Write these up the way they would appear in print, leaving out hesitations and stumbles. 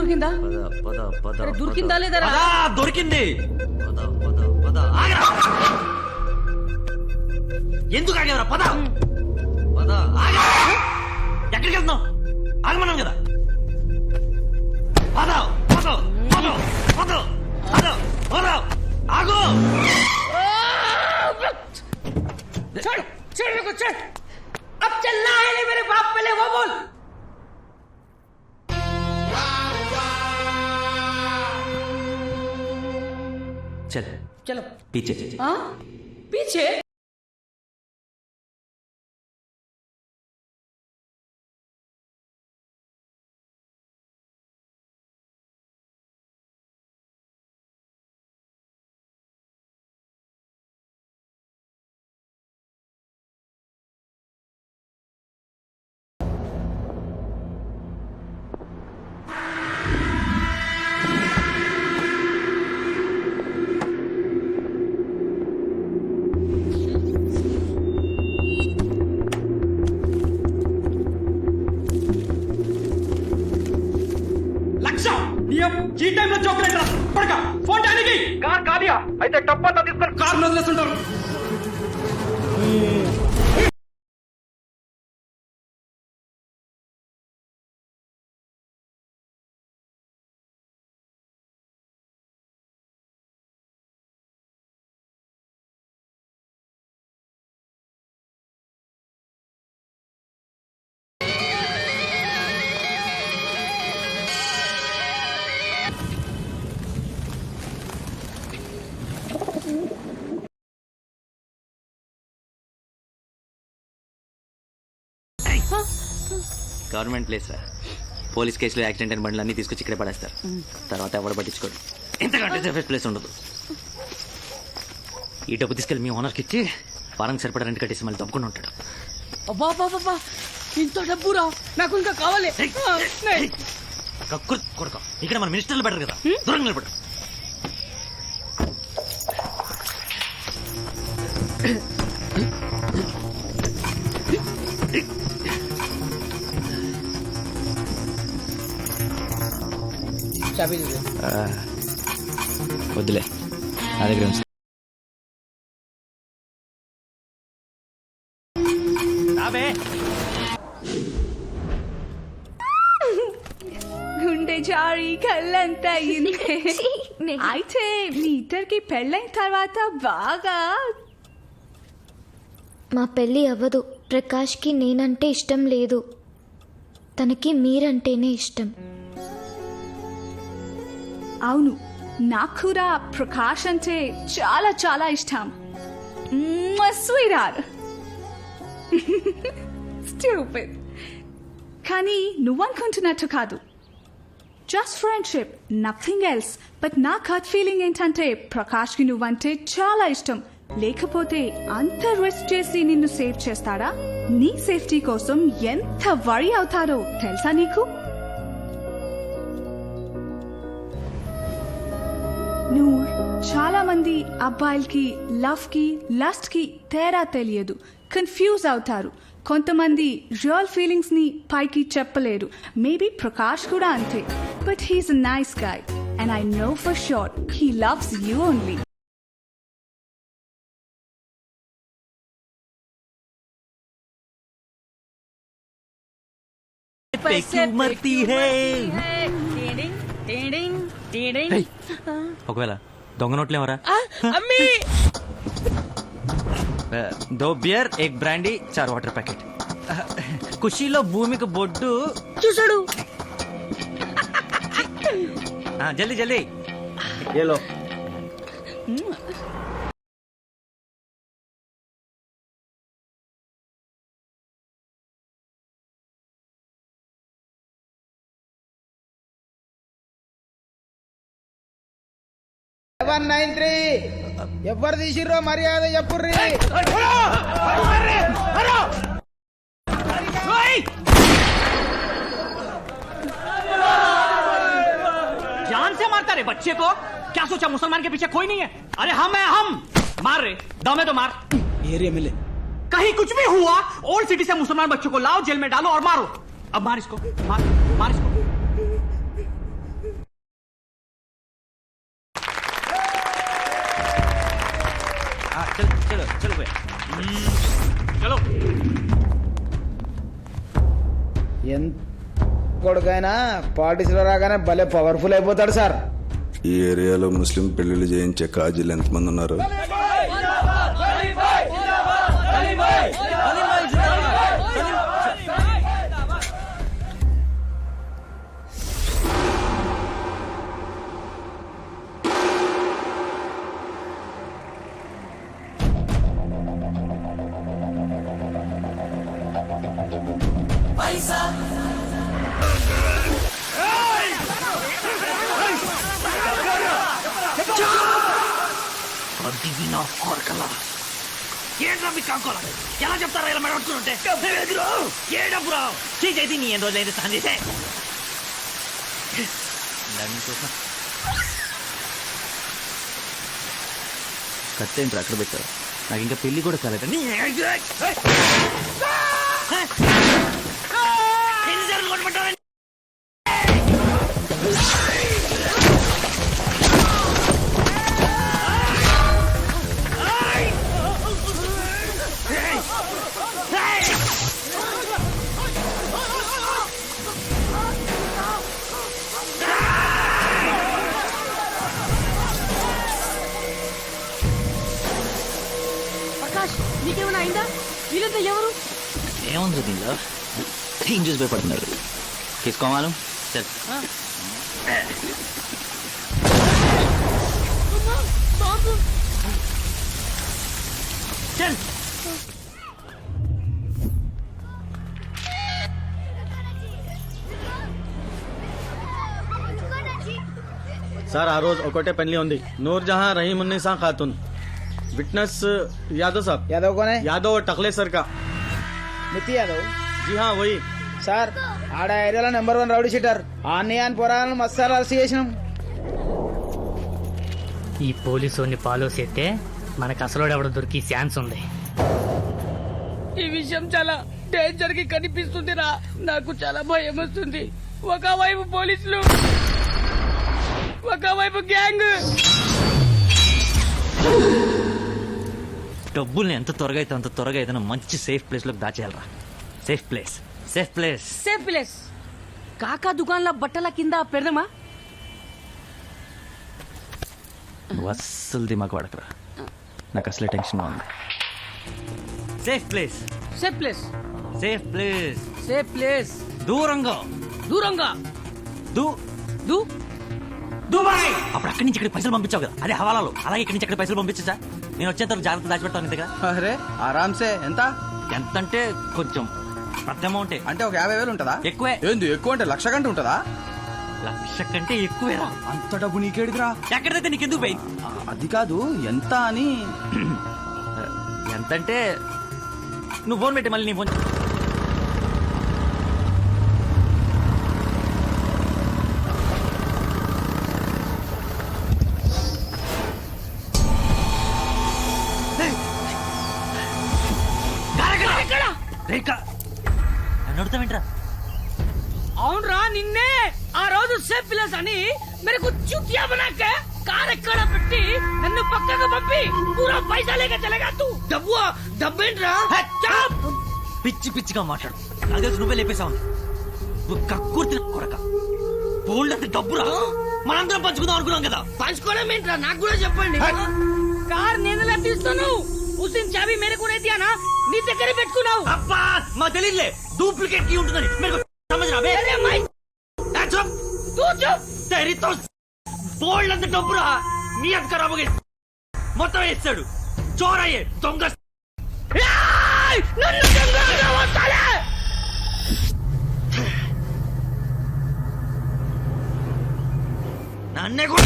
దొరికిందా పద పద అరే, దొరికిందా లేదా రా? దొరికింది పద పద పద ఆగరా ఎందుకు ఆగేవరా పద పద ఆగరా ఎక్కడికి వెళ్తున్నావు ఆగమన్నాం కదా పద పద పద పద పద పద ఆగు चल चल रुको चल अब चलना है नहीं मेरे बाप पहले वो बोल चल चलो पीछे हाँ पीछे ఈ టైంలో చాక్లెట్ రా పడక ఫోన్ టానికి కార్ కాలియా అయితే టప్పంతా తీసుకొని కార్ వదిలేస్తుంటారు గవర్నమెంట్ ప్లేస్ రా పోలీస్ కేసులో యాక్సిడెంట్ అయిన బండ్లు అన్ని తీసుకొచ్చి ఇక్కడే పడేస్తారు తర్వాత ఎవరు పట్టించుకోడు ఎంతకంటే సేఫెస్ట్ ప్లేస్ ఉండదు ఈ డబ్బు తీసుకెళ్ళి మీ ఓనర్కి ఇచ్చి వారానికి సరిపడా రెంట్ కట్టేసి మళ్ళీ తప్పుకుండా ఉంటాడు అబ్బా బాబా ఇంత డబ్బురా నాకు ఇంకా కావాలి కక్కుర్తి కొడుకో ఇక్కడ మన మినిస్టర్లు పెట్టరు కదా దూరంగా నిలబడు చాబీ వద్దులే నా దగ్గర ఉంచు. గుండె జారి కళ్ళంతా ఇంతే అయితే మీ ఇద్దరికి పెళ్ళైన తర్వాత బాగా మా పెళ్ళి అవ్వదు. ప్రకాష్కి నేనంటే ఇష్టం లేదు, తనకి మీరంటేనే ఇష్టం. అవును, నాకు కూడా ప్రకాష్ అంటే చాలా చాలా ఇష్టం. స్వీరార్ స్టూపిడ్. కానీ నువ్వనుకుంటున్నట్టు కాదు, just friendship, nothing else. But నా కట్ ఫీలింగ్ ఏంటంటే ప్రకాష్కి నువ్వంటే చాలా ఇష్టం. లేకపోతే అంత రిస్క్ చేసి నిన్ను సేవ్ చేస్తాడా? నీ సేఫ్టీ కోసం ఎంత వరీ అవుతారో తెలుసా నీకు? నువ్వు చాలా మంది అబ్బాయిలకి లవ్ కి లస్ట్ కి తేడా తెలియదు, కన్ఫ్యూజ్ అవుతారు. కొంతమంది రియల్ ఫీలింగ్స్ ని పైకి చెప్పలేరు. మేబీ ప్రకాష్ కూడా అంతే. But he's a nice guy and I know for sure he loves you only. ఒకవేళ దొంగ నోట్లు ఏమరా అమ్మి దో beer egg brandy 4 water packet ఖుషీలో భూమికి బొడ్డు చూసాడు. జల్దీ జల్దీ ఏలో ఎవరు తీసిర్రో మర్యాద చెప్పుర్రి. जान से मारता रे बच्चे को, क्या सोचा मुसलमान के पीछे कोई नहीं है? अरे हम है, हम मार रे, दमे तो मार. एरिया मिले कहीं कुछ भी हुआ ओल्ड सिटी से मुसलमान बच्चों को लाओ, जेल में डालो और मारो. अब मार इसको, मार मार इसको. చలో ఎంత కొడుకైనా పార్టీస్లో రాగానే భలే పవర్ఫుల్ అయిపోతాడు సార్. ఈ ఏరియాలో ముస్లిం పెళ్లిళ్ళు చేయించే కాజీలు ఎంతమంది ఉన్నారు? ఏంట్రా మీ కాకోలా ఎలా చెప్తారా ఇలా మెడబడుతుంటే ఏడపురా చేసి నీ ఎన్ని రోజులైతే స్నానం చేసే కత్తేంట్రా అక్కడ పెట్టావు? నాకు ఇంకా పెళ్లి కూడా కాలేదు. ఎన్నిసార్లు కొట్టమంటారా? ప్రకాష్ నీకేమైనా అయిందా? వీళ్ళంతా ఎవరు? ఏముంది దీనిలో? ఏం చూసి భయపడుతున్నారు? తీసుకోమాను చల్. చల్ సార్ ఆ రోజు ఒకటే పెళ్లి ఉంది. నూర్జహాं रहीम उन्नीसा खातून. विटनेस यादव साहब. యాదవ్ కోనే? यादव टकले सर का. మితి యాదవ్. जी हाँ वही. సార్ ఆడ ఏరియాలో నెంబర్ 1 రౌడీ షీటర్. ఆన్యాన్ పొరాలను మస్తాలు అరెస్ట్ చేసినాం. ఈ పోలీసుని ఫాలో చేస్తే మనకు అసలు ఎవడ దొరికి ఛాన్స్ ఉంది. ఈ విషయం చాలా డేంజర్ కి కనిపిస్తుందిరా. నాకు చాలా భయం వస్తుంది. ఒకవైపు పోలీసులు, ఒకవైపు గ్యాంగ్. డబ్బుల్ని ఎంత త్వరగా అయితే అంత త్వరగా అయితే మంచి సేఫ్ ప్లేస్ లోకి దాచేయాలరా. Safe place, safe place. Safe place. కాకా దుకాణంలో బట్టల కింద పెడదామా? నువ్వు అస్సలు దిమాగ్ వాడకరా. నాకు అసలే టెన్షన్ ఉంది. Safe place, safe place, safe place. Safe place. దూరంగా, దూరంగా. దూ దూ దుబాయ్. అప్పుడు అక్కడి నుంచి ఇక్కడ పైసలు పంపించావు కదా, అదే హవాలాలో. అలాగే ఇక్కడి నుంచి అక్కడ పైసలు పంపించా. నేను వచ్చేంత జాగ్రత్త దాచిపెట్టాను ఇంతగా. అరే ఆరామ్సే. ఎంత ఎంతంటే కొంచెం పెద్ద అమౌంటే. అంటే ఒక 50,000 ఉంటదా? ఎక్కువే. ఏంది ఎక్కువ అంటే 1,00,000 కంటే ఉంటదా? 1,00,000 కంటే ఎక్కువేరా. అంత డబ్బు నీకేడిదిరా? ఎక్కడైతే నీకెందుకు పోయి? అది కాదు ఎంత అని. ఎంతంటే నువ్వు ఫోన్ పెట్టి మళ్ళీ నీ ఫోన్. నన్ను అడుగుతావేంట్రా? అవునరా, నిన్నే ఆ రోజు సేఫ్ ప్లేస్ అని మేరకు చుట్టియా బనాకే కార్ ఎక్కడ పెట్టి నన్ను పక్కకు పంపి పూరా పైసా లేక చలేగా తూ. డబ్బేంట్రా? పిచ్చి పిచ్చిగా మాట్లాడు. అదే నువ్వే లేపేశావు. నువ్వు కక్కుర్తి కొడక. బోల్డ్ అంటే డబ్బురా. మనందరం పంచుకుందాం అనుకున్నాం కదా. పంచుకోవడం ఏంట్రా? నాకు కూడా చెప్పండి. కార్ నేను తీస్తాను. ఉసిన్ చాబీ మేరకు దియానా, నీ దగ్గర పెట్టుకున్నావు. అబ్బా మా తెలియదులే. డూప్లికేట్ కీ ఉంటుందని మీరు సమझना बे. अरे माई चुप, तू चुप. तेरी तो బోల్డ్ అంత డబ్బురా. నియత్ ఖరాబ్ हो गई. మొత్తం వేస్తాడు. చోరయ్యే దొంగ. నన్ను దొంగగా వస్తాలే. నన్నే కూడా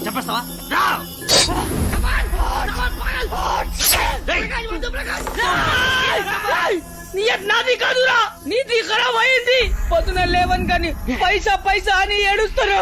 చెప్పేస్తావా? నియత్ నాది కాదురా, నీది ఖరాబ్ అయింది. పొద్దున లేవన్ కానీ పైసా పైసా అని ఏడుస్తారు.